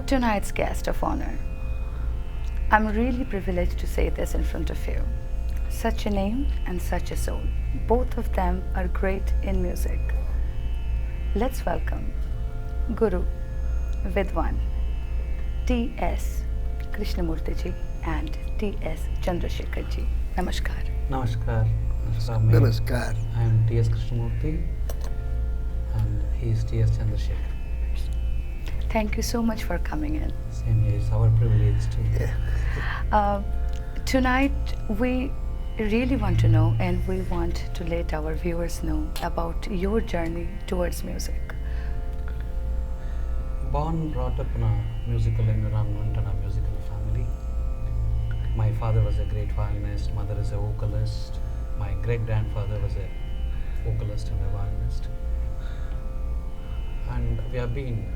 tonight's guest of honor. I'm really privileged to say this in front of you. Such a name and such a soul. Both of them are great in music. Let's welcome Guru, Vidwan, T.S. Krishnamurthy ji and T.S. Chandrashekhar ji. Namaskar. Namaskar. Namaskar. I am T.S. Krishnamurthy and he is T.S. Chandrashekhar. Thank you so much for coming in. Same here, it's our privilege too. Yeah. Tonight we really want to know and we want to let our viewers know about your journey towards music. Born, brought up in a musical environment and a musical family. My father was a great violinist, mother is a vocalist. My great-grandfather was a vocalist and a violinist. And we have been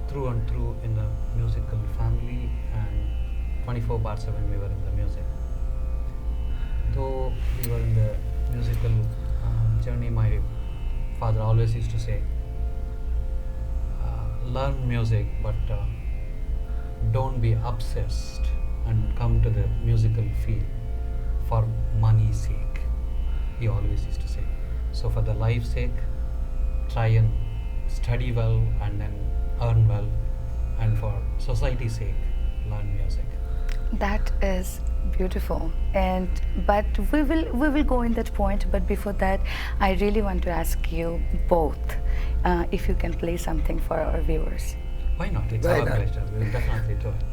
through and through in a musical family, and 24/7 we were in the music. Though we were in the musical journey, my father always used to say, learn music but don't be obsessed and come to the musical field for money's sake. He always used to say. So for the life's sake, try and study well and then earn well, and for society's sake, learn music. That is beautiful, but we will go in that point. But before that, I really want to ask you both if you can play something for our viewers. Why not? It's Why our not? pleasure. We'll definitely do it.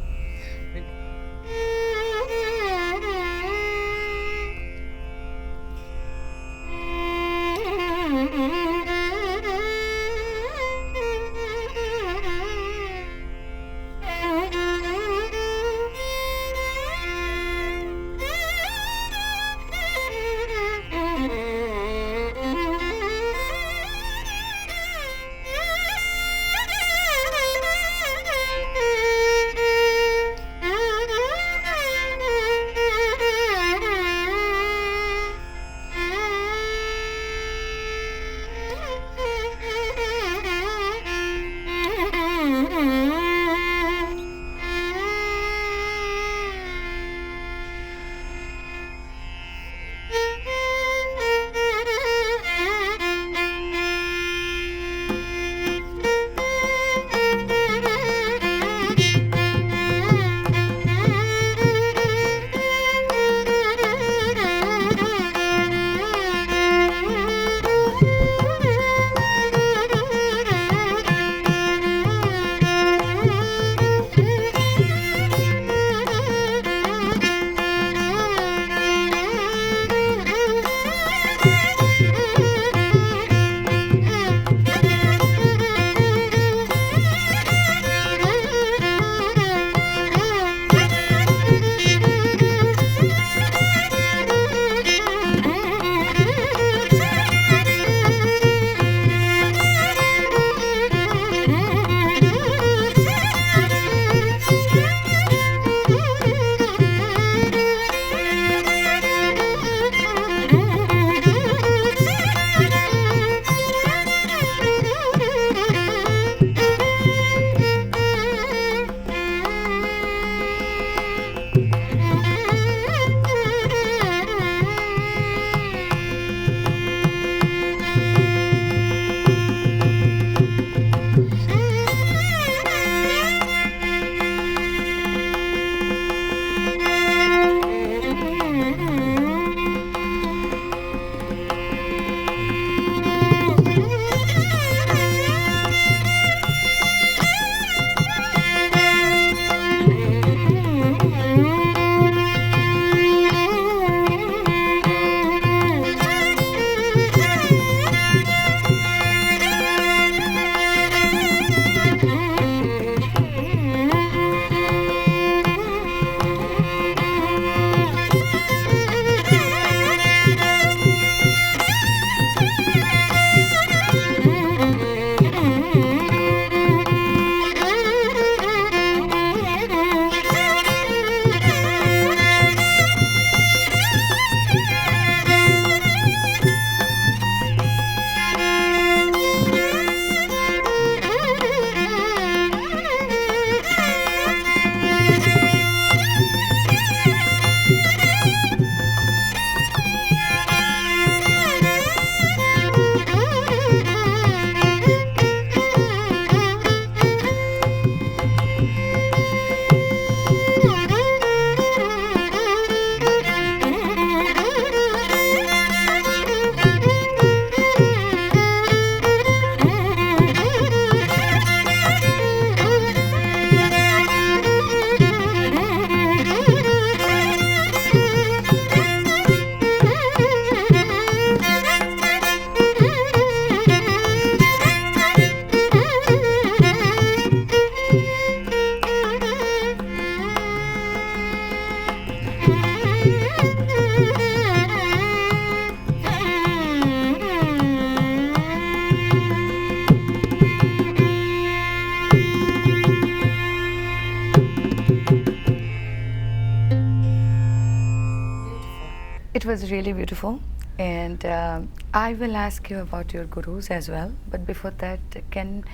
was really beautiful, and I will ask you about your gurus as well. But before that, can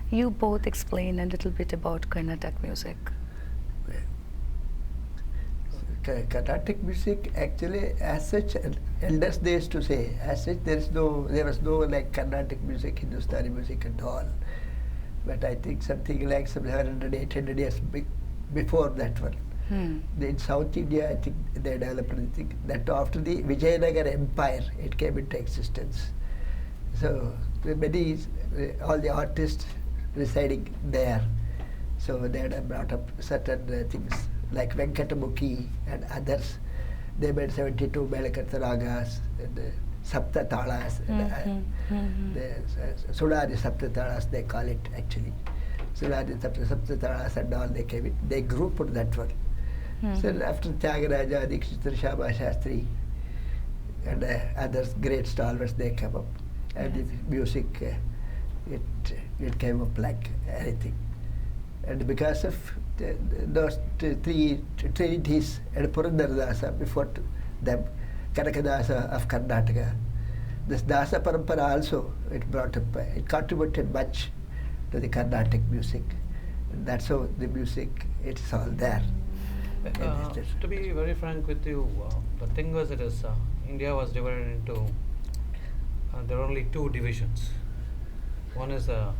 you both explain a little bit about Karnataka music? Carnatic music actually, as such, elders they used to say, as such there was no like Carnatic music, Hindustani music and all. But I think something like some 700, 800 years before that one. In South India, I think they developed the thing that after the Vijayanagar Empire, it came into existence. So many, all the artists residing there, so they had brought up certain things like Venkatamukhi and others. They made 72 Melakatha Ragas and Sapta Talas, the Sudari Sapta Talas they call it actually. Sudari Sapta Talas and all they came in. They grouped that one. So after Tyagaraja, Dikshitra, Shama Shastri and others great stalwarts they came up. And the music, it came up like anything. And because of those three trinities and Purandaradasa before them, Kanakadasa of Karnataka, this Dasa Parampara also, it brought up, it contributed much to the Carnatic music. And that's how the music, it's all there. To be very frank with you, the thing was India was divided into, there are only two divisions. One is the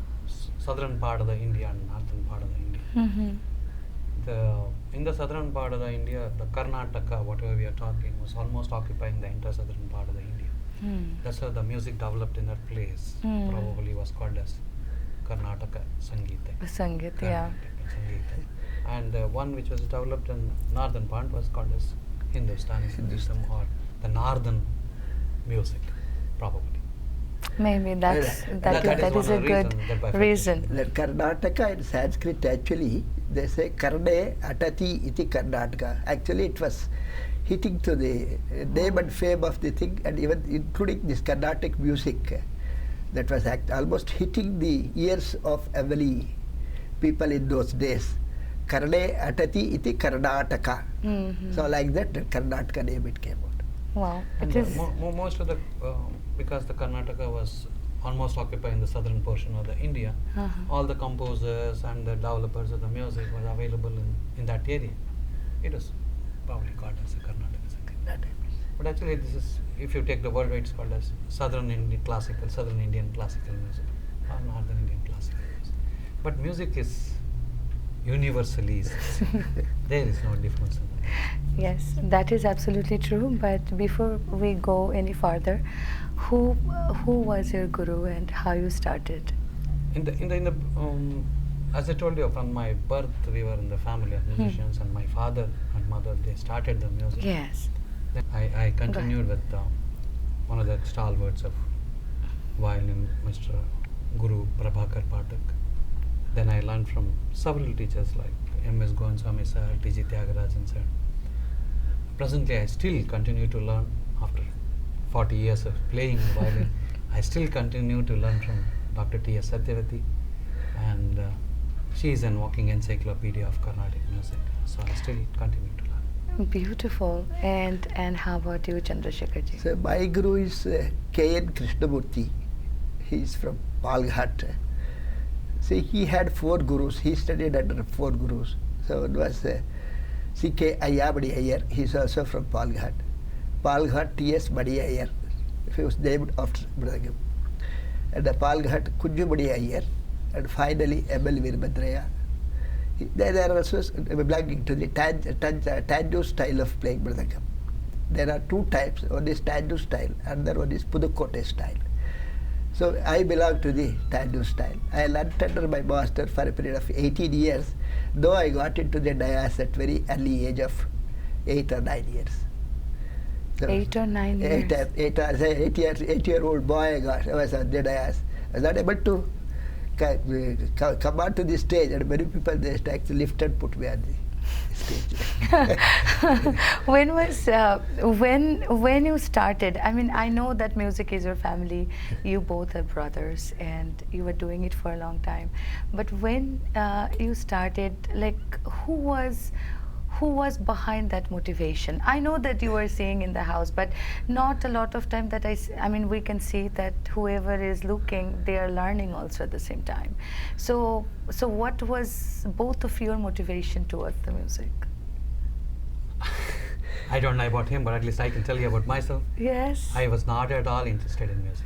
southern part of the India and northern part of the India. In the southern part of the India, the Karnataka, whatever we are talking, was almost occupying the entire southern part of the India. That's how the music developed in that place. Probably was called as Karnataka Sangeeta. Sangeet, yeah. Sangeeta. And the one which was developed in northern part was called as Hindustani Sangeetam, or the northern music, probably. Maybe that is a good reason. That Karnataka in Sanskrit actually, they say Karne Atati iti Karnataka. Actually it was hitting to the name and fame of the thing, and even including this Carnatic music that was almost hitting the ears of every people in those days. Karne Atati iti Karnataka. So like that, Karnataka name it came out. Wow. And most of the, because the Karnataka was almost occupying the southern portion of the India, all the composers and the developers of the music were available in that area. It was probably called as a Karnataka. But actually this is, if you take the word, it's called as Southern Indian classical music, or Northern Indian classical music. But music is universally same. There is no difference in that. Yes, that is absolutely true. But before we go any further, who was your guru and how you started? As I told you, from my birth, we were in the family of musicians, and my father and mother, they started the music. Yes. Then I continued with one of the stalwarts of violin, Mr. Guru Prabhakar Pathak. Then I learned from several teachers like M.S. Govinswamy sir, T.G. Tyagarajan sir. Presently, I still continue to learn after 40 years of playing violin. I still continue to learn from Dr. T.S. Satyavati, and she is a walking encyclopedia of Carnatic music. So I still continue to learn. Beautiful. And how about you, Chandrasekhar ji? So my guru is T.S.Krishnamurthy. He is from Palghat. See, he had 4 gurus. He studied under 4 gurus. So it was C.K. Ayyabadi Iyer. He is also from Palghat. Palghat T.S. Badi Iyer. He was named after Mridangam. And the Palghat Kunjubadi Iyer. And finally M.L. Virabhadraya. They are also belonging to the Tanju style of playing Mridangam. There are 2 types. One is Tanju style, and the other one is Pudukkottai style. So I belong to the Tanju style. I learned under my master for a period of 18 years, though I got into the dayas at very early age of 8 or 9 years. So 8 or 9 years? 8-year-old boy I was on the dayas. I was not able to come on to the stage, and many people they actually lifted, put me on the stage. when you started? I mean, I know that music is your family. You both are brothers, and you were doing it for a long time. But when you started, like, who who was behind that motivation? I know that you were saying in the house, but not a lot of time that I mean, we can see that whoever is looking, they are learning also at the same time. So what was both of your motivation towards the music? I don't know about him, but at least I can tell you about myself. Yes. I was not at all interested in music.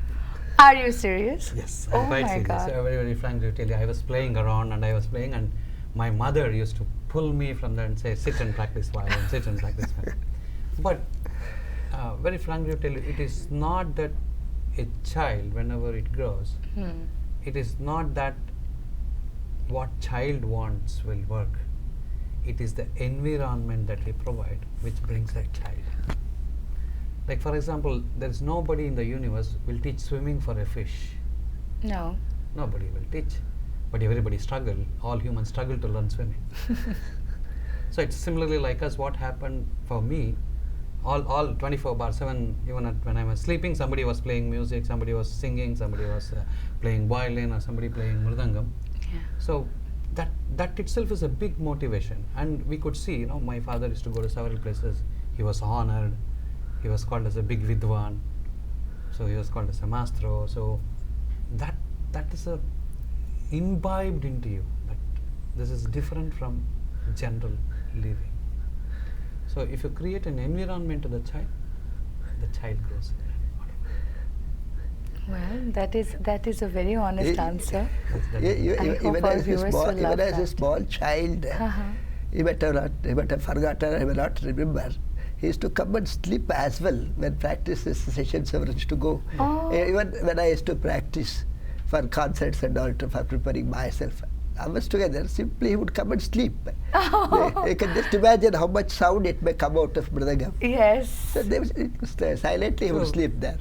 Are you serious? Yes, Oh I'm quite my serious. God. Very, very frankly to tell you, I was playing around and I was playing, and my mother used to pull me from there and say, sit and practice violin, sit and practice violin. But very frankly to tell you, it is not that a child, whenever it grows, it is not that what child wants will work. It is the environment that we provide which brings that child. Like for example, there is nobody in the universe will teach swimming for a fish. No. Nobody will teach. But everybody struggle. All humans struggle to learn swimming. So it's similarly like us. What happened for me, all 24/7, even when I was sleeping, somebody was playing music, somebody was singing, somebody was playing violin, or somebody playing mridangam. Yeah. So that itself is a big motivation. And we could see, you know, my father used to go to several places. He was honored. He was called as a big vidwan. So he was called as a maestro. So that is a imbibed into you. That this is different from general living. So if you create an environment to the child grows. Well, that is a very honest answer. I hope Even our as a viewers small, will love even as a that. small child, he might have forgotten, he may not remember. He used to come and sleep as well when practice sessions were to go. Oh. Even when I used to practice for concerts and all, for preparing myself, I was together, simply he would come and sleep. You can just imagine how much sound it may come out of Mridangam. Yes. So silently he would So- sleep there.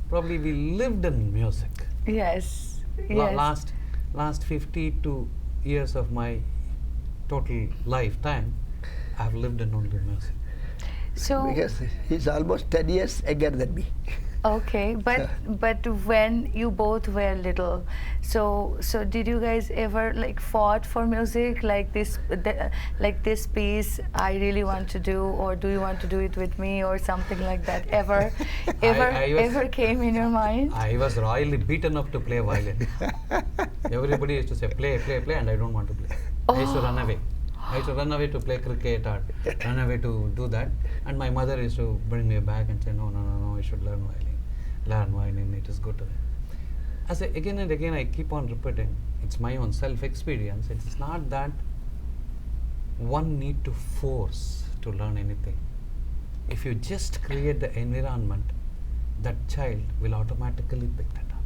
Probably we lived in music. Yes. Yes. Last 52 years of my total lifetime, I have lived in only music. So Because he's almost 10 years younger than me. okay, but when you both were little, so did you guys ever like fought for music like this piece I really want to do, or do you want to do it with me, or something like that? Ever ever came in your mind? I was royally beaten up to play violin. Everybody used to say, play, and I don't want to play. I used to run away. I used to run away to play cricket or run away to do that. And my mother used to bring me back and say, no, you should learn violin. Learn violin, it is good to them. Again and again I keep on repeating, it's my own self-experience. It's not that one need to force to learn anything. If you just create the environment, that child will automatically pick that up.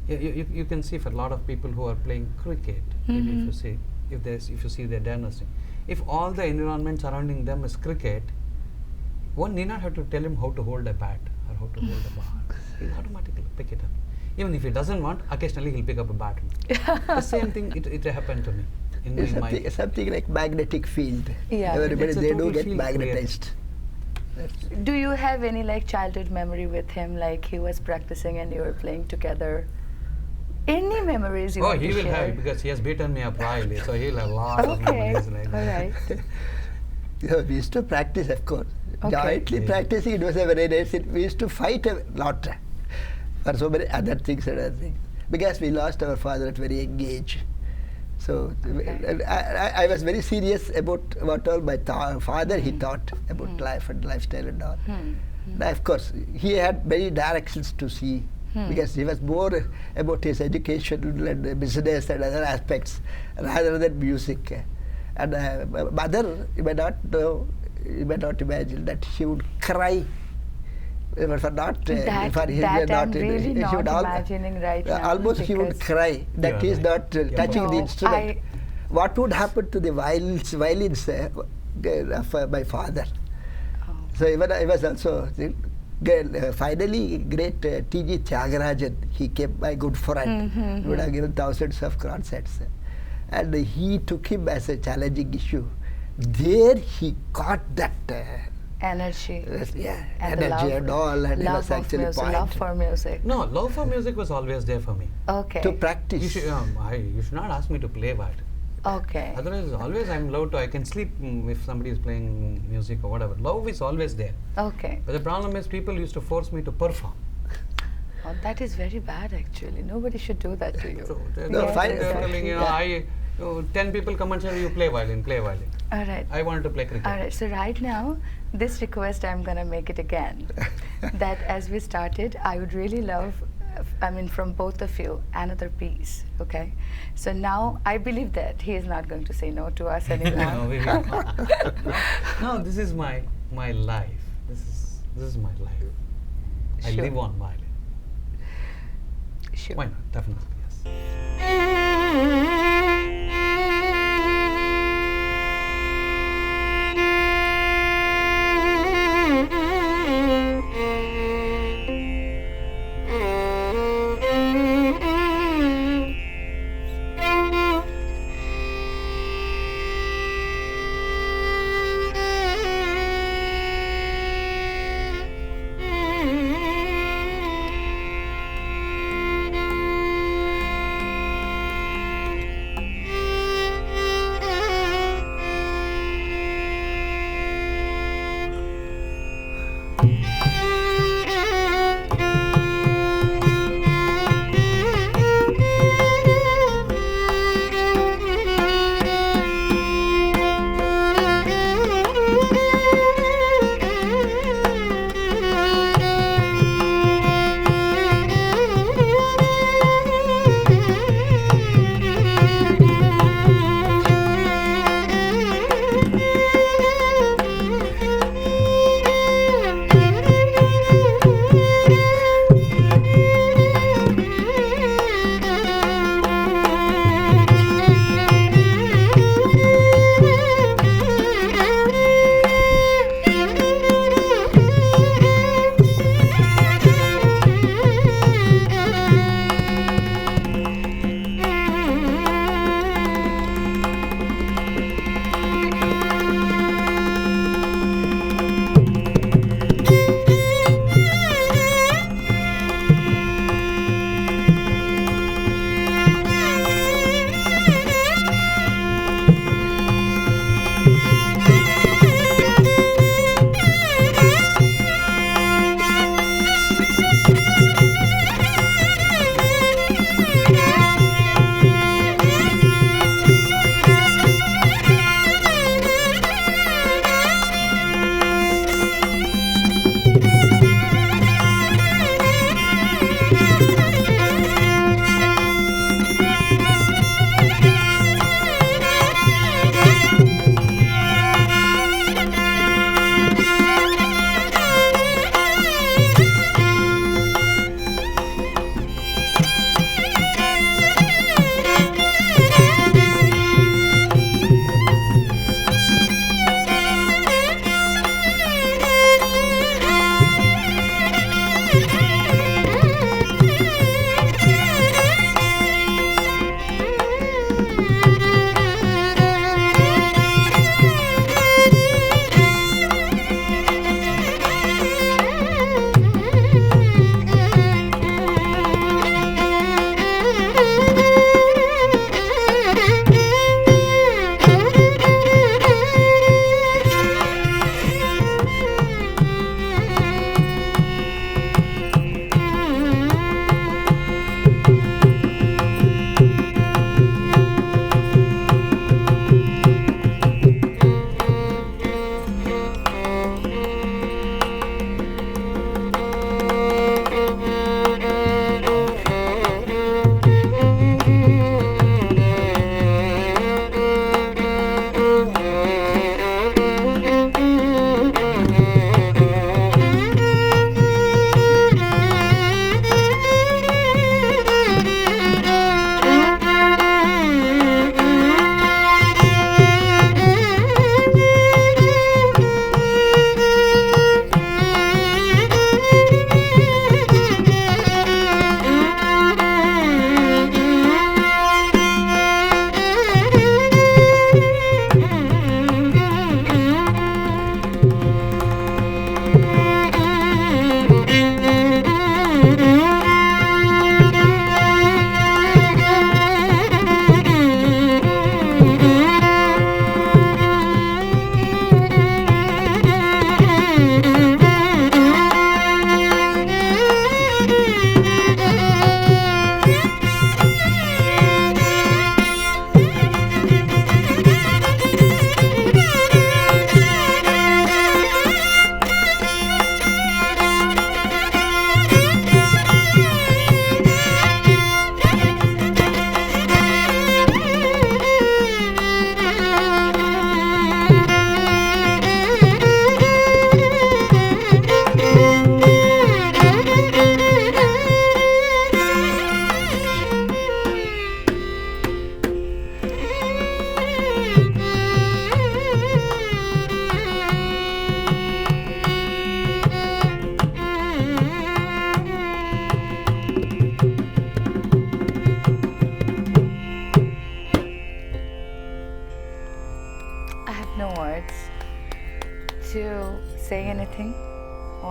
You can see for a lot of people who are playing cricket, if you see their dynasty, if all the environment surrounding them is cricket, one need not have to tell him how to hold a bat or how to hold a ball. He'll automatically pick it up. Even if he doesn't want, occasionally he'll pick up a bat. The same thing, it happened to me. Something like magnetic field. Yeah. Everybody, It's a they do total get field magnetized. Do you have any like childhood memory with him, like he was practicing and you were playing together? Any memories you want he to will share? have, because he has beaten me up royally, so he'll have lots of Okay, memories like all that. right. We used to practice, of course. Okay. Jointly Yeah. practicing, it was a very nice. We used to fight a lot for so many other things and other things. Because we lost our father at very young age. So Okay. I was very serious about what all my father he taught about life and lifestyle and all. Now, of course, he had many directions to see. Because he was more about his education and business and other aspects rather than music. And my mother, you may not know, you may not imagine that she would cry for not That I'm really not imagining right now. almost she would because- cry that he is right. not touching the No, instrument. What would happen to the violins of my father? Oh. So even I was also finally great T.S.Chandrashekhar, he came, my good friend, he would have given thousands of concerts, and he took him as a challenging issue. There he got that Energy. energy and all, and he was love of actually music, point love for music. No, love for music was always there for me. Okay. to practice. You should not ask me to play that. Okay. Otherwise, always I'm love to. I can sleep if somebody is playing music or whatever. Love is always there. Okay. But the problem is people used to force me to perform. Oh, that is very bad actually. Nobody should do that to you. So they're, No, they're fine, telling, you know, yeah. 10 people come and say, you play violin, play violin. All right. I wanted to play cricket. All right. So right now, this request I'm gonna make it again. That as we started, I would really love, I mean, from both of you, another piece. Okay. So now I believe that he is not going to say no to us anymore. No, we will not. No, this is my life. This is my life. I Sure. live on violin. Sure. Why not? Definitely, yes.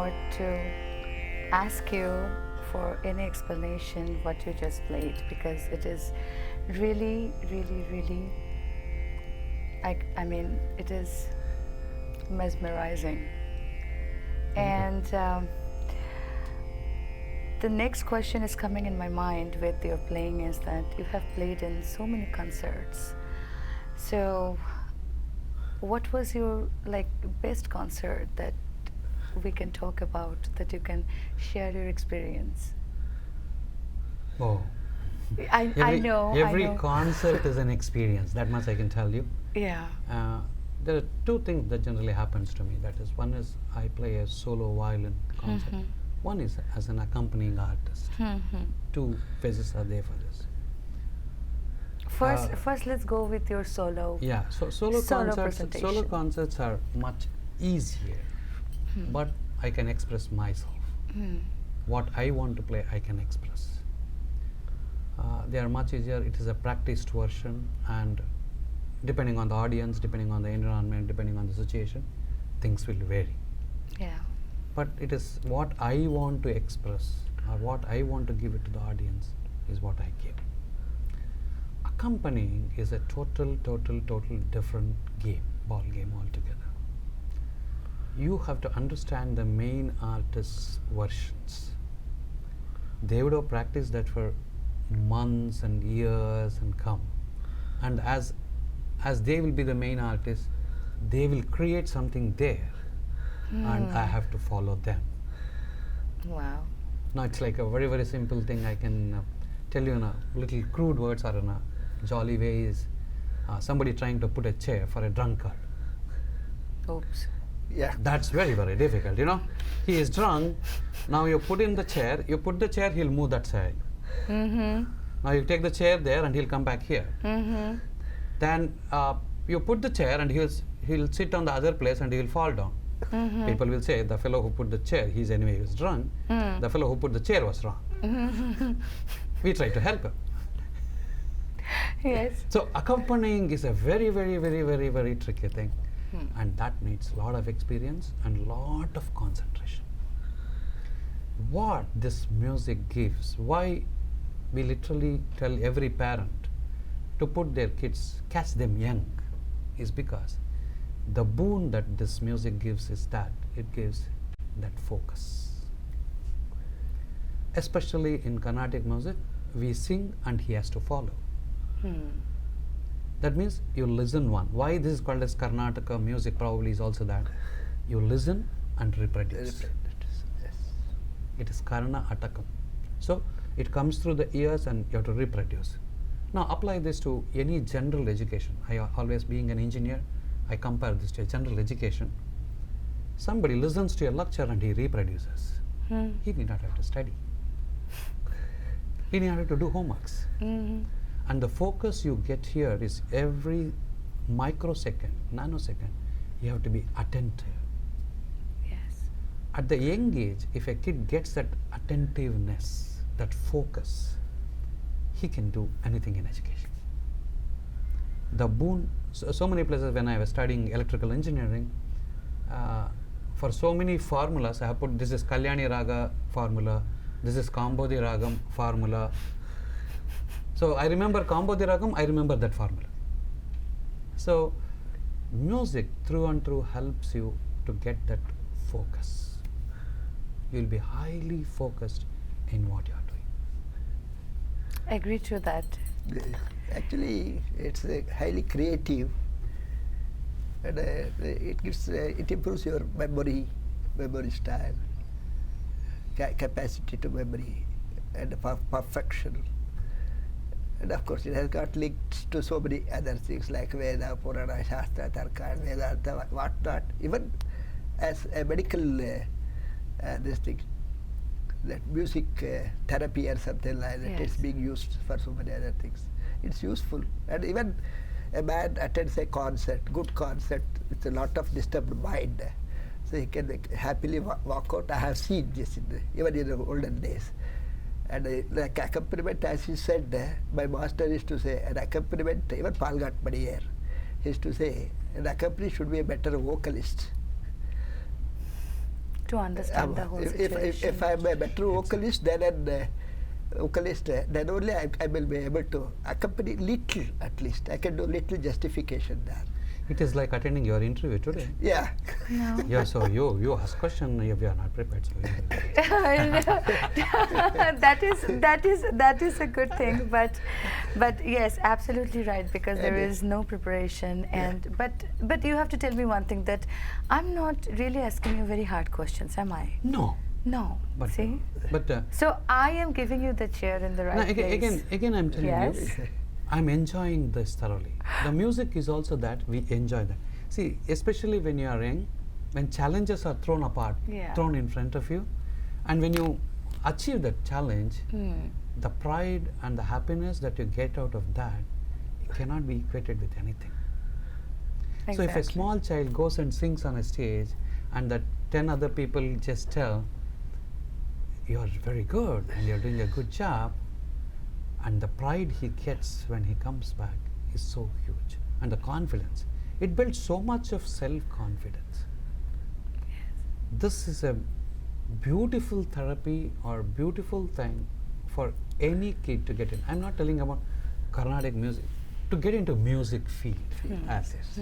or to ask you for any explanation what you just played, because it is really, really, really, I mean, it is mesmerizing. And the next question is coming in my mind with your playing is that you have played in so many concerts. So what was your best concert that we can talk about, that you can share your experience? Oh, I know. Every concert is an experience. That much I can tell you. Yeah. There are two things that generally happens to me. That is, one is I play a solo violin concert. One is as an accompanying artist. Two phases are there for this. First, let's go with your solo. Yeah. So solo presentation. concerts are much easier, but I can express myself. What I want to play, I can express. They are much easier. It is a practiced version, and depending on the audience, depending on the environment, depending on the situation, things will vary. Yeah. But it is what I want to express or what I want to give it to the audience is what I give. Accompanying is a total different game, ball game altogether. You have to understand the main artist's versions. They would have practiced that for months and years and come. And as they will be the main artist, they will create something there. And I have to follow them. Wow. Now it's like a very simple thing I can tell you in a little crude words or in a jolly way is somebody trying to put a chair for a drunkard. Oops. Yeah. That's very difficult, you know. He is drunk, now you put him the chair, he'll move that side. Now you take the chair there and he'll come back here. Then you put the chair and he'll sit on the other place and he'll fall down. People will say, the fellow who put the chair, he was drunk. The fellow who put the chair was wrong. We try to help him. Yes. So accompanying is a very tricky thing. And that needs a lot of experience and lot of concentration. What this music gives, why we literally tell every parent to put their kids, catch them young, is because the boon that this music gives is that it gives that focus. Especially in Carnatic music, we sing and he has to follow. That means you listen one. Why this is called as Karnataka music probably is also that you listen and reproduce. Yes. It is Karna Atakam. So it comes through the ears and you have to reproduce. Now apply this to any general education. I always, being an engineer, I compare this to a general education. Somebody listens to a lecture and he reproduces. He need not have to study. He need not have to do homeworks. And the focus you get here is every microsecond, nanosecond, you have to be attentive. Yes. At the young age, if a kid gets that attentiveness, that focus, he can do anything in education. The boon, so many places when I was studying electrical engineering, for so many formulas, I have put this is Kalyani Raga formula, this is Kambodhi Ragam formula. So I remember Kambodhi Ragam, I remember that formula. So music through and through helps you to get that focus. You will be highly focused in what you are doing. I agree to that. Actually, it's highly creative, and it improves your memory style, capacity to memory, and perfection. And of course, it has got links to so many other things like Veda, Purana, Shastra, Tarka, and Vedanta, whatnot. Even as a medical this thing, that music therapy or something like that, it's being used for so many other things. It's useful. And even a man attends a concert, good concert, with a lot of disturbed mind, so he can happily walk out. I have seen this even in the olden days. And like accompaniment, as you said, my master used to say, an accompaniment, even Palgat Madiyer, he used to say, an accompanist should be a better vocalist. to understand the whole if situation. I'm a better vocalist than an vocalist, then only I will be able to accompany little, at least. I can do little justification there. It is like attending your interview today. Yeah. No. Yeah, so you ask question if you are not prepared. So that is a good thing, but yes, absolutely right, because there is no preparation, and but you have to tell me one thing, that I'm not really asking you very hard questions, am I? no. No. But See? but So I am giving you the chair in the right no, place. again I'm telling Yes. you, I'm enjoying this thoroughly. The music is also that we enjoy that. See, especially when you are young, when challenges are thrown apart, Yeah. thrown in front of you, and when you achieve that challenge, Hmm. the pride and the happiness that you get out of that, it cannot be equated with anything. So if a Exactly. small child goes and sings on a stage, and that 10 other people just tell, you are very good and you are doing a good job, and the pride he gets when he comes back is so huge, and the confidence, it builds so much of self-confidence. This is a beautiful therapy or beautiful thing for any kid to get in. I'm not telling about Carnatic music, to get into music field as is.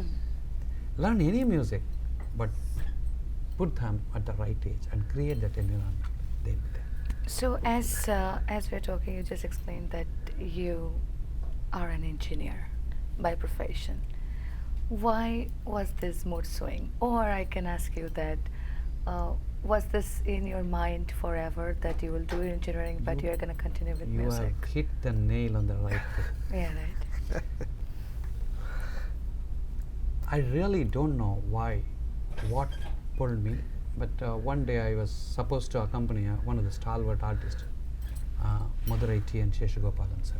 Learn any music, but put them at the right age and create that environment. They'll be there. So as we're talking, you just explained that you are an engineer by profession. Why was this mood swing? Or I can ask you that, was this in your mind forever, that you will do engineering, but You- you're going to continue with You music? have hit the nail on the right thing. Yeah, right. I really don't know what pulled me, but one day I was supposed to accompany one of the stalwart artists, Madurai T.S.Chandrashekhar sir.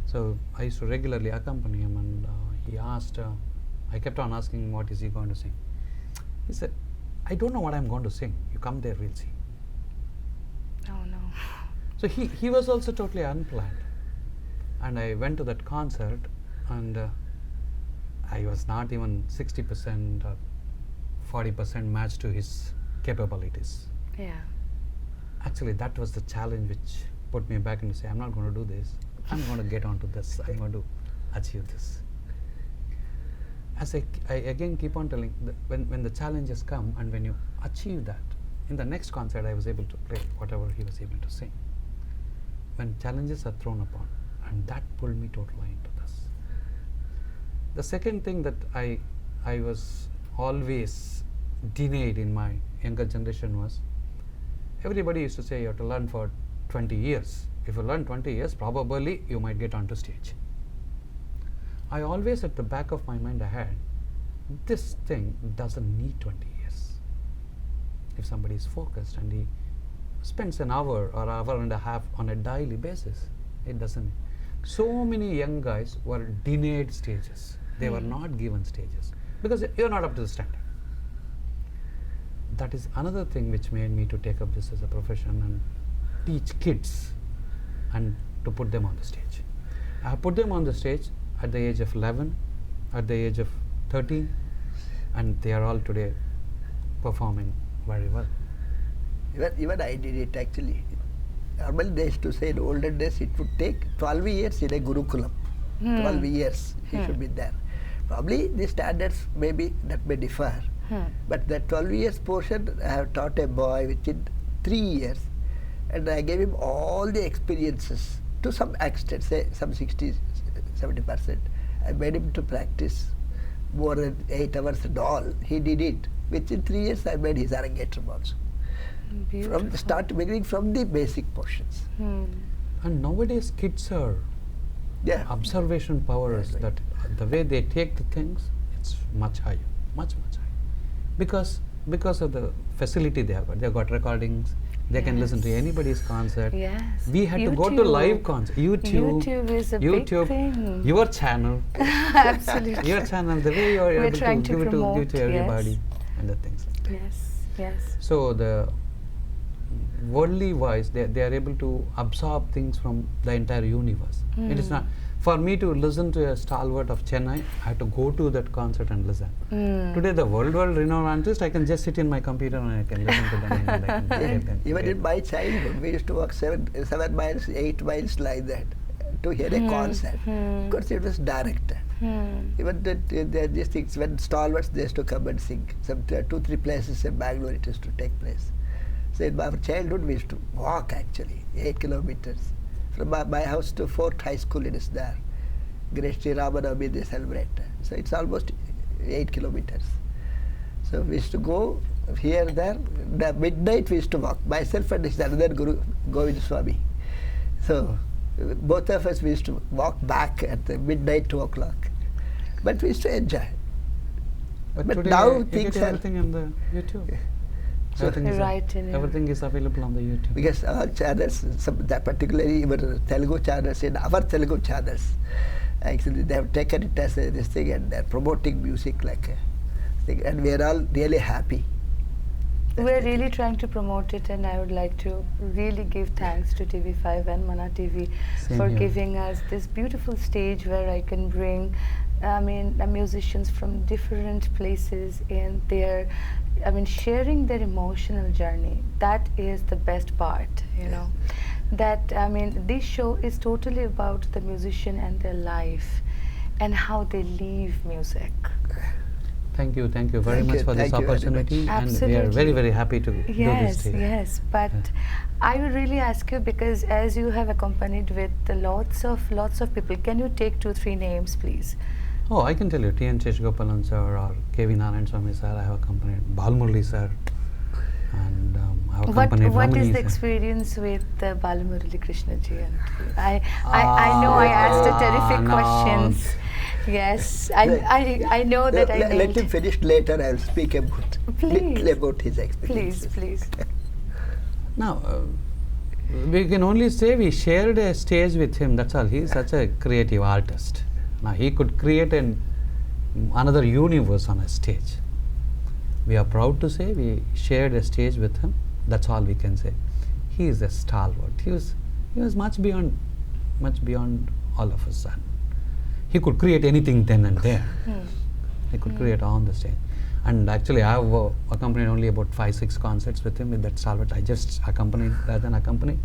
So I used to regularly accompany him, and he asked, I kept on asking, what is he going to sing? He said, I don't know what I'm going to sing. You come there, we'll see. Oh no. So he was also totally unplanned. And I went to that concert, and I was not even 60% or 40% matched to his capabilities. Yeah. Actually, that was the challenge which put me back and say, I'm not going to do this. I'm going to get onto this. I'm going to achieve this. As I again keep on telling, when the challenges come and when you achieve that, in the next concert I was able to play whatever he was able to sing. When challenges are thrown upon, and that pulled me totally into this. The second thing that I was always denied in my younger generation was, everybody used to say you have to learn for 20 years. If you learn 20 years, probably you might get onto stage. I always at the back of my mind I had, this thing doesn't need 20 years. If somebody is focused and he spends an hour or hour and a half on a daily basis, it doesn't. So many young guys were denied stages. They were not given stages because you're not up to the standard. That is another thing which made me to take up this as a profession and teach kids and to put them on the stage. I have put them on the stage at the age of 11, at the age of 13, and they are all today performing very well. Even I did it actually. Normally they used to say in olden days it would take 12 years in a Gurukulam. 12 years he should be there. Probably the standards maybe that may differ. But that 12 years portion I have taught a boy within 3 years, and I gave him all the experiences to some extent, say some 60-70%. I made him to practice more than 8 hours and all. He did it. Within 3 years I made his arrangetrum also. From the start, beginning from the basic portions. And nowadays kids are Yeah. observation powers, Right. that the way they take the things, it's much higher, much higher. Because of the facility they have got. They've got recordings, they can listen to anybody's concert. Yes. We had to go to live concert. YouTube is a big thing. Your channel, Absolutely. your channel, the way you are We're able to trying give to it promote, to everybody, yes. and the things like that. Yes, yes. So the worldly wise, they are able to absorb things from the entire universe. It is not, For me to listen to a stalwart of Chennai, I had to go to that concert and listen. Today, the world renowned artist, I can just sit in my computer and I can listen to them and I can get them. Even in my childhood, we used to walk 7 miles, 8 miles like that to hear a concert. Of course, it was direct. Even these things, when stalwarts, they used to come and sing. Some 2-3 places in Bangalore it used to take place. So in our childhood, we used to walk actually 8 kilometers. From my house to Fort High School, it is there. Great Sri Ramanavami, they celebrate. So it's almost 8 kilometers. So we used to go here, there. The midnight we used to walk. Myself and his another Guru, Govind Swami. So both of us, we used to walk back at the midnight, 2 o'clock. But we used to enjoy. But But today, now you things get are... everything on the YouTube. So Everything is available on the YouTube. Because our channels, that particularly even Telugu channels, in our Telugu channels, actually they have taken it as this thing and they're promoting music like a thing, and we are all really happy. We're really trying to promote it, and I would like to really give thanks to TV5 and Mana TV Same for here. giving us this beautiful stage where I can bring, musicians from different places, and they're, sharing their emotional journey. That is the best part, you know. That, this show is totally about the musician and their life and how they live music. Thank you very Thank much you, for this thank you very opportunity, much. and we are very Absolutely. happy to do this Yes, today. yes, but I would really ask you, because as you have accompanied with lots of people, can you take 2-3 names, please? Oh, I can tell you, T.N. Cheshgopalan sir or K.V. Narayan Swami sir, I have accompanied Balmurli sir, and I have accompanied What Ramani is the sir. experience with Balamurali Krishnaji? And I know I asked a terrific no. questions. Yes, I know that I Let named. him finish later. I will speak about Please. little about his experiences. Please. Now, we can only say we shared a stage with him, that's all. He is such a creative artist. Now, he could create another universe on a stage. We are proud to say we shared a stage with him, that's all we can say. He is a stalwart. He was much beyond all of us. He could create anything then and there. He could create on the stage. And actually, I have accompanied only about 5-6 concerts with him with that stalwart. I just accompanied rather than accompany.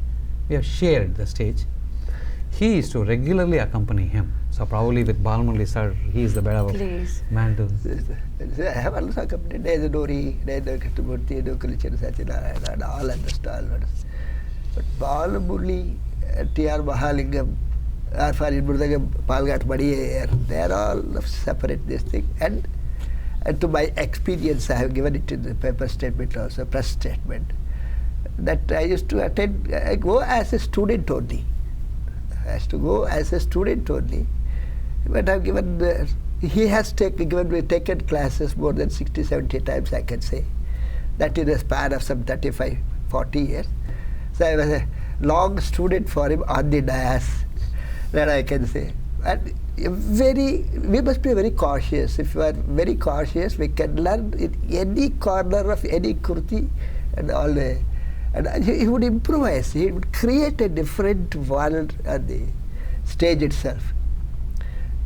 We have shared the stage. He used to regularly accompany him. So probably with Balamurali sir, he is the better Please. man to. I have also accompanied T.S.Krishnamurthy, T.S.Chandrashekhar, and all other stalwarts. But Balamurali, T.R. Mahalingam, or for Murdagam, Palghat Madi, they are all separate this thing. And to my experience, I have given it in the paper statement also, press statement, that I used to attend, I go as a student only. I used to go as a student only. But I've given, he has taken classes more than 60-70 times, I can say. That in a span of some 35-40 years. So I was a long student for him on the dais, that I can say. And we must be very cautious. If you are very cautious, we can learn in any corner of any kurti and all the. And he would improvise. He would create a different world on the stage itself.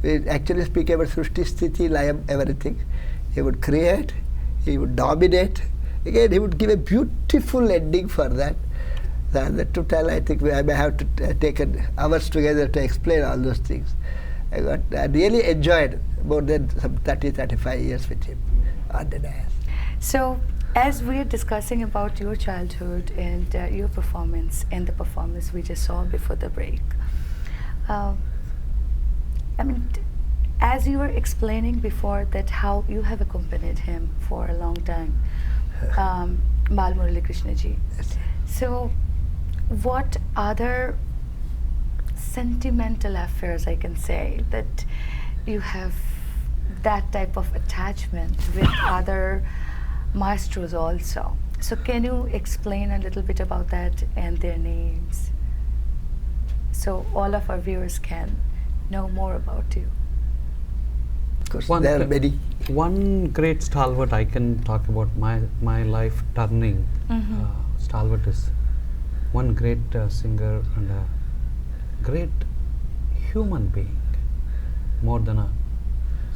We actually speak about Srushti, Sthiti, Layam, everything. He would create, he would dominate. Again, he would give a beautiful ending for that. To tell, I think I may have to take hours together to explain all those things. I really enjoyed more than some 30-35 years with him on the dais. So, as we are discussing about your childhood and your performance and the performance we just saw before the break, as you were explaining before that how you have accompanied him for a long time, Balamurali Krishnaji. Yes. So, what other sentimental affairs, I can say, that you have that type of attachment with other maestros also? So can you explain a little bit about that and their names, so all of our viewers can know more about you? Of course, there are many. One great stalwart I can talk about my life turning. Stalwart is one great singer and a great human being. more than a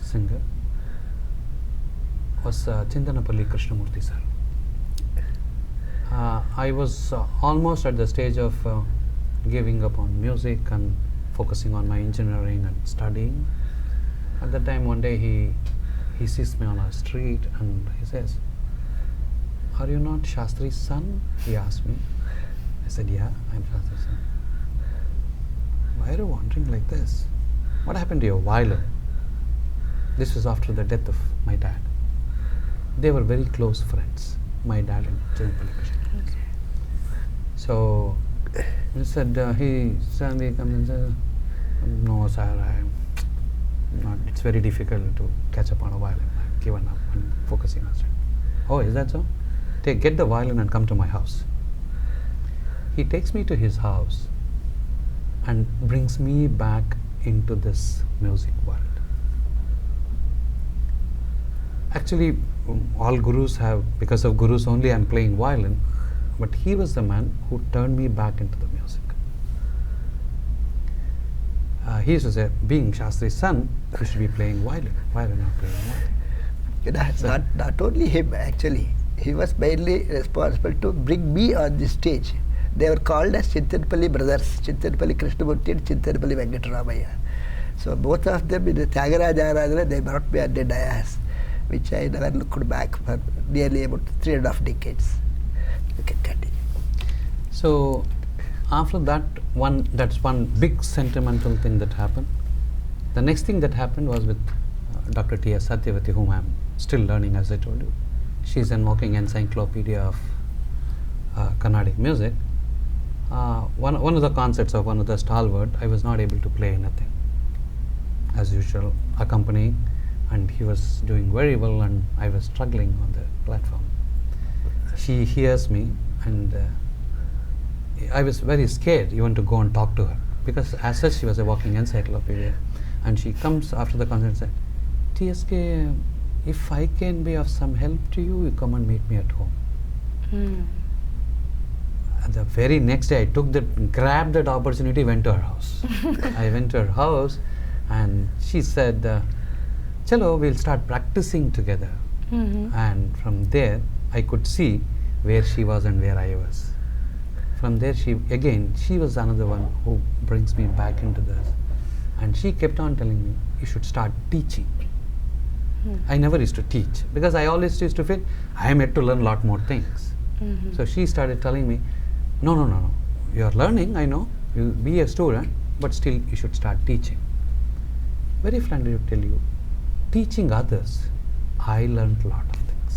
singer, was Krishnamurthy sir. I was almost at the stage of giving up on music and focusing on my engineering and studying. At that time, one day he sees me on a street and he says, "Are you not Shastri's son?" He asked me. I said, "Yeah, I'm Shastri's son." "Why are you wandering like this? What happened to your violin?" This was after the death of my dad. They were very close friends, my dad and Chinapalli Krishnamurthy. So he said, he suddenly comes and said, "No, sir, it's very difficult to catch up on a violin. I've given up. I'm focusing on study." "Oh, is that so? Get the violin and come to my house." He takes me to his house and brings me back into this music world. Actually, all gurus have, because of gurus only I'm playing violin, but he was the man who turned me back into the music. He used to say, being Shastri's son, you should be playing violin. Why are you not playing violin? Not only him, actually. He was mainly responsible to bring me on the stage. They were called as Chintanpalli brothers, Chintanpalli Krishnamurthy and Chintanpalli Venkataramaya. So both of them in the Tyagaraja Aradhana, they brought me on the dais, which I never looked back for nearly about 3.5 decades. You can continue. So after that, that's one big sentimental thing that happened. The next thing that happened was with Dr. T.S. Satyavati, whom I'm still learning, as I told you. She's a walking encyclopedia of Carnatic music. One of the concerts of one of the stalwart, I was not able to play anything. As usual, accompanying, and he was doing very well, and I was struggling on the platform. She hears me, and I was very scared even to go and talk to her, because as such she was a walking encyclopedia. And she comes after the concert and said, "TSK, if I can be of some help to you, you come and meet me at home." The very next day, I grabbed that opportunity, went to her house. I went to her house, and she said, "Chalo, we'll start practicing together." And from there, I could see where she was and where I was. From there, she was another one who brings me back into this. And she kept on telling me, "You should start teaching." I never used to teach, because I always used to feel I am yet to learn a lot more things. So she started telling me, no, you are learning, I know, you be a student, but still you should start teaching. Very frankly to tell you, teaching others, I learned a lot of things.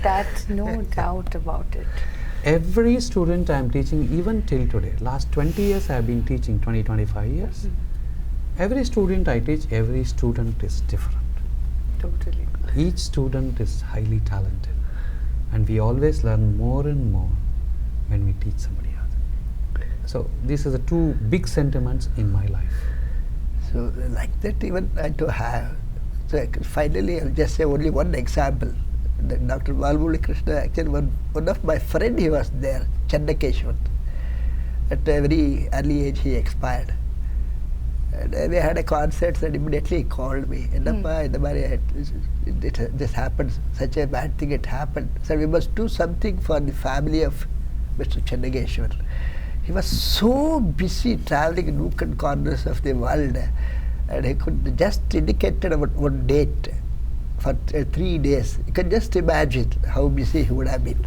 That's no doubt about it. Every student I am teaching, even till today, last 20 years I have been teaching, 25 years. Every student I teach, every student is different. Totally. Each student is highly talented, and we always learn more and more when we teach somebody else. So these are the two big sentiments in my life. So like that even I do have. So finally I'll just say only one example. Dr. Valmuli Krishna, actually one of my friend, he was there, Chandrashekhar. At a very early age he expired. And we had a concert, and immediately he called me. This happened, such a bad thing it happened. So we must do something for the family of Mr. Chandrashekhar. He was so busy traveling in nook and corners of the world, and he could just indicate about one date for 3 days. You can just imagine how busy he would have been.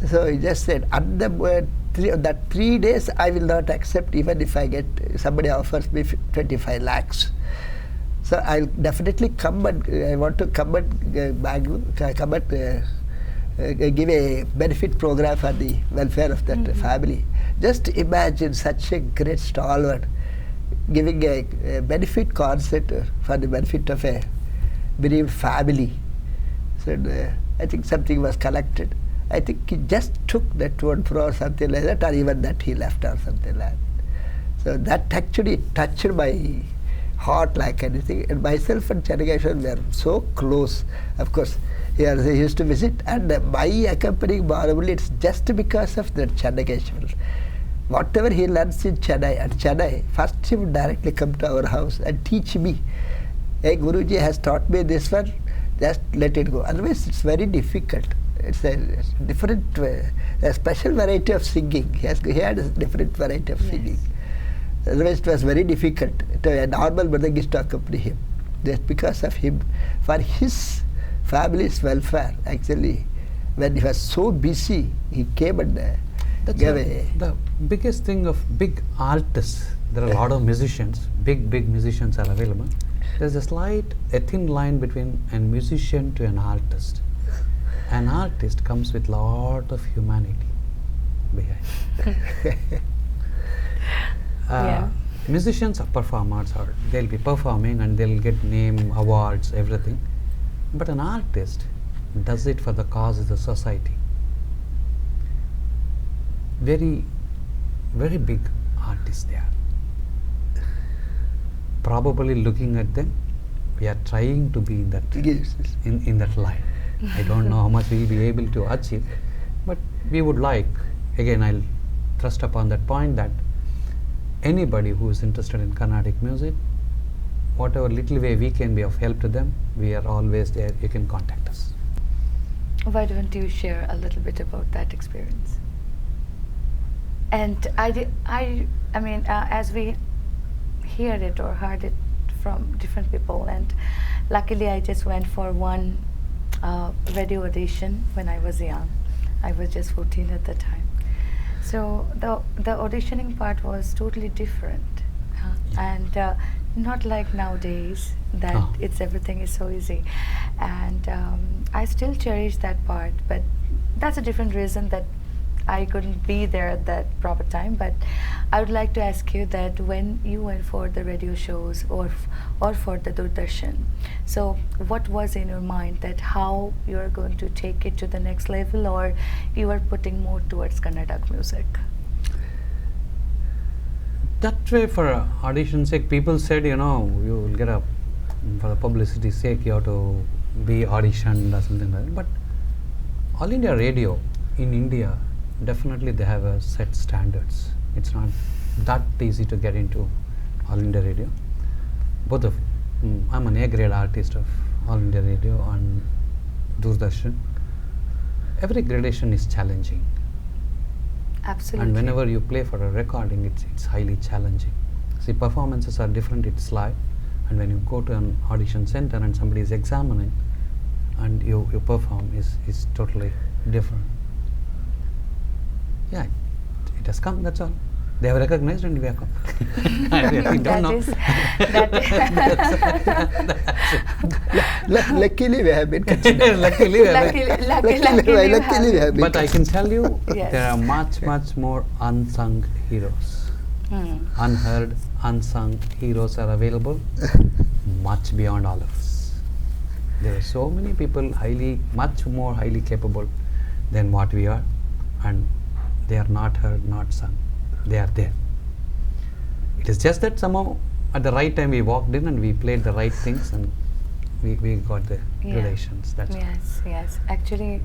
So he just said, on that 3 days I will not accept, even if somebody offers me 25 lakhs. So I'll definitely come, and I want to come and Bangalore, give a benefit program for the welfare of that family. Just imagine such a great stalwart giving a benefit concert for the benefit of a bereaved family. So I think something was collected. I think he just took that 1 crore or something like that, or even that he left or something like that. So that actually touched my heart like anything. And myself and Chandrashekhar were so close. Of course, he used to visit, and my accompanying Baramuli, it's just because of that Chandrashekhar. whatever he learns in Chennai, at Chennai, first he would directly come to our house and teach me. Hey, Guruji has taught me this one, just let it go. Otherwise, it's very difficult. It's a different, a special variety of singing. He had a different variety of singing. Otherwise, it was very difficult. A normal mridang is to accompany him. Just because of him, for his family's welfare, actually, when he was so busy, he came and gave the biggest thing of big artists. There are a lot of musicians, big musicians are available. There's a thin line between a musician to an artist. An artist comes with lot of humanity behind. Musicians are performers, or they'll be performing and they'll get name, awards, everything. But an artist does it for the cause of the society. Very, very big artists they are. Probably looking at them, we are trying to be in that in that line. I don't know how much we'll be able to achieve, but we would like, again I'll thrust upon that point, that anybody who is interested in Carnatic music, whatever little way we can be of help to them, we are always there. You can contact us. Why don't you share a little bit about that experience? And I mean, as we hear it or heard it from different people, and luckily I just went for one radio audition when I was young. I was just 14 at the time. So the auditioning part was totally different, and not like nowadays that everything is so easy. And I still cherish that part, but that's a different reason that I couldn't be there at that proper time. But I would like to ask you that when you went for the radio shows or for the Doordarshan, so what was in your mind that how you are going to take it to the next level, or you are putting more towards Carnatic music? That way, for audition sake, people said, you will get a, for the publicity sake, you have to be auditioned or something like that. But All India Radio in India, definitely they have a set standards. It's not that easy to get into All India Radio. Both of I'm an A-grade artist of All India Radio and Doordarshan. Every gradation is challenging. Absolutely. And whenever you play for a recording, it's highly challenging. See, performances are different, it's live. And when you go to an audition center and somebody is examining and you perform, is totally different. Yeah, it has come, that's all. They have recognized and we have come. I don't know. Luckily we have been considered. Luckily we have been. But I can tell you, there are much more unsung heroes. Unheard, unsung heroes are available, much beyond all of us. There are so many people much more highly capable than what we are, and they are not heard, not sung. They are there. It is just that somehow at the right time we walked in and we played the right things and we got the relations. That's all. Yes. Actually,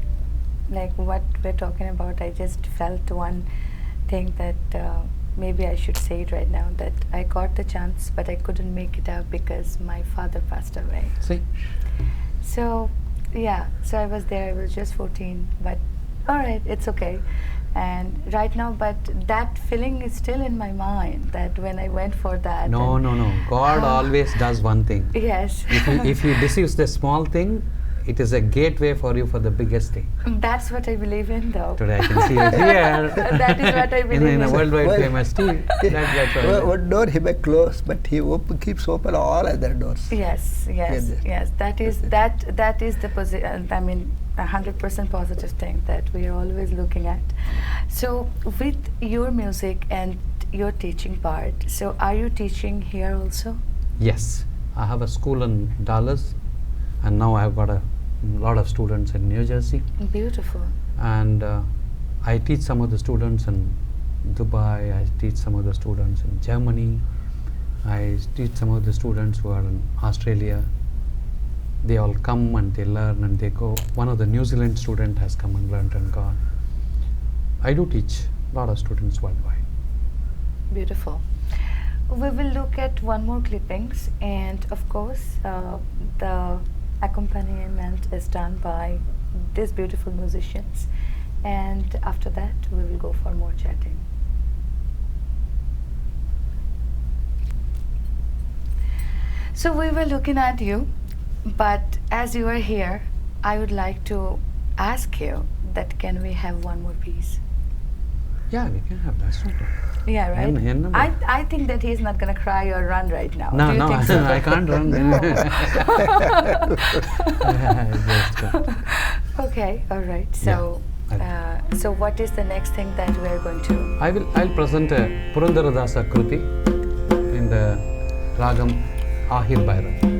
like what we're talking about, I just felt one thing that maybe I should say it right now, that I got the chance but I couldn't make it out because my father passed away. See? So I was there, I was just 14, but alright, it's okay. And right now, but that feeling is still in my mind, that when I went for that. No. God always does one thing. Yes. If you deceive the small thing, it is a gateway for you for the biggest thing. That's what I believe in, though. Today I can see it here. That is what I believe in. In a worldwide famous team. That's what one door he may close, but he keeps open all other doors. Yes. That is the position. I mean, 100% positive thing that we are always looking at. So, with your music and your teaching part, so are you teaching here also? Yes, I have a school in Dallas, and now I have got a lot of students in New Jersey. Beautiful. And I teach some of the students in Dubai. I teach some of the students in Germany. I teach some of the students who are in Australia. They all come and they learn and they go. One of the New Zealand student has come and learned and gone. I do teach a lot of students worldwide. Beautiful. We will look at one more clippings, and of course, the accompaniment is done by these beautiful musicians. And after that, we will go for more chatting. So we were looking at you, but as you are here, I would like to ask you that can we have one more piece? Yeah, we can have. That's not. Yeah, right. I think that he's not going to cry or run right now. No, Do you no, think so? I can't run. Okay, all right. So, so what is the next thing that we are going to? I'll present a Purandaradasa Kruti in the Ragam Ahir Bhairav.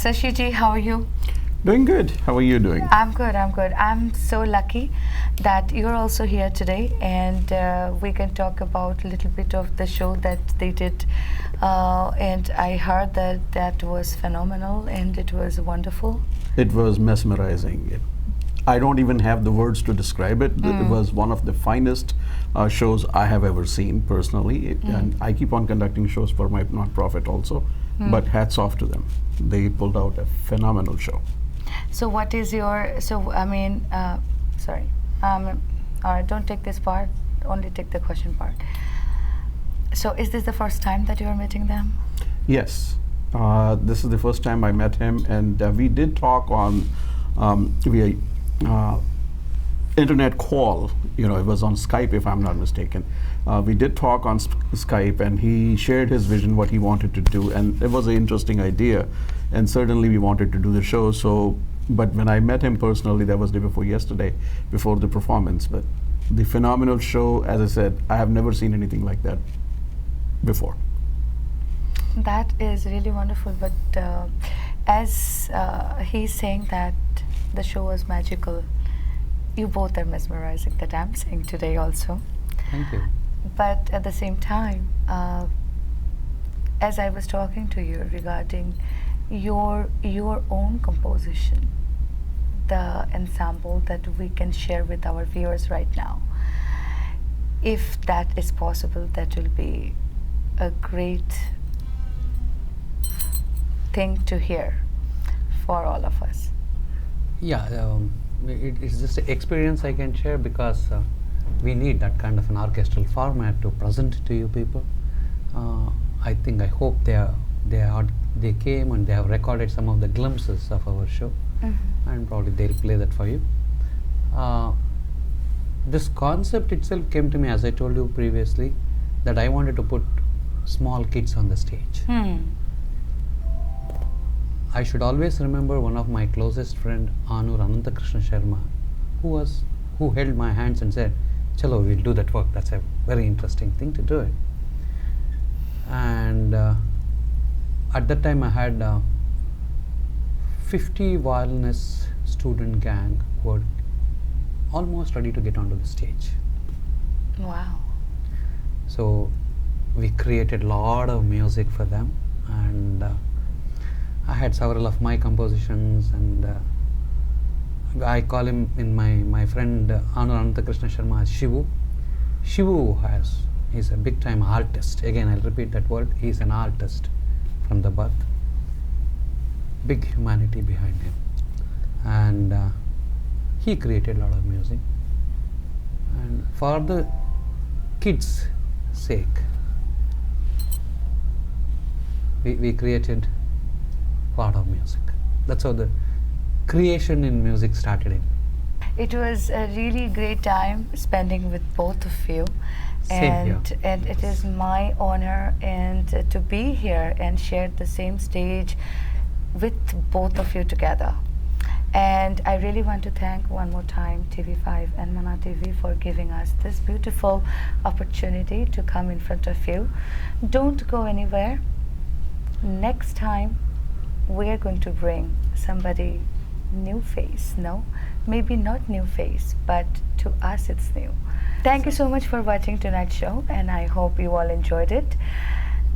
Sashi ji, how are you? Doing good. How are you doing? I'm good, I'm good. I'm so lucky that you're also here today, and we can talk about a little bit of the show that they did. And I heard that that was phenomenal and it was wonderful. It was mesmerizing. I don't even have the words to describe it. It was one of the finest shows I have ever seen personally. And I keep on conducting shows for my non-profit also. But hats off to them. They pulled out a phenomenal show. So what is your, sorry, all right, don't take this part, only take the question part. So is this the first time that you are meeting them? Yes. This is the first time I met him, and we did talk on via internet call. You know, it was on Skype, if I'm not mistaken. We did talk on Skype, and he shared his vision, what he wanted to do, and it was an interesting idea. And certainly we wanted to do the show. So, but when I met him personally, that was the day before yesterday, before the performance. But the phenomenal show, as I said, I have never seen anything like that before. That is really wonderful. But as he's saying that the show was magical, you both are mesmerizing, that I'm saying today also. Thank you. But at the same time, as I was talking to you regarding your own composition, the ensemble that we can share with our viewers right now, if that is possible, that will be a great thing to hear for all of us. Yeah, it's just an experience I can share, because we need that kind of an orchestral format to present to you people. I hope they came and they have recorded some of the glimpses of our show, and probably they'll play that for you. This concept itself came to me, as I told you previously, that I wanted to put small kids on the stage. I should always remember one of my closest friend, Anur Ananta Krishna Sharma, who held my hands and said, "Chalo, we'll do that work. That's a very interesting thing to do it." And at that time I had 50 violinist student gang who were almost ready to get onto the stage. Wow. So we created a lot of music for them, and I had several of my compositions, and I call him, in my friend Anur Ananta Krishna Sharma, as Shivu. He's a big time artist. Again, I'll repeat that word. He's an artist from the birth. Big humanity behind him. And he created a lot of music. And for the kids' sake, we created a lot of music. That's how the creation in music started in. It was a really great time spending with both of you. Same here. And it is my honor and to be here and share the same stage with both of you together. And I really want to thank one more time TV5 and Mana TV for giving us this beautiful opportunity to come in front of you. Don't go anywhere. Next time we are going to bring somebody new face. No, maybe not new face, but to us it's new. Thank you so much for watching tonight's show, and I hope you all enjoyed it.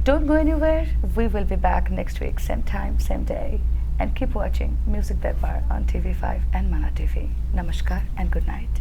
Don't go anywhere. We will be back next week, same time, same day. And keep watching Music Darbar on TV5 and Mana TV. Namaskar and good night.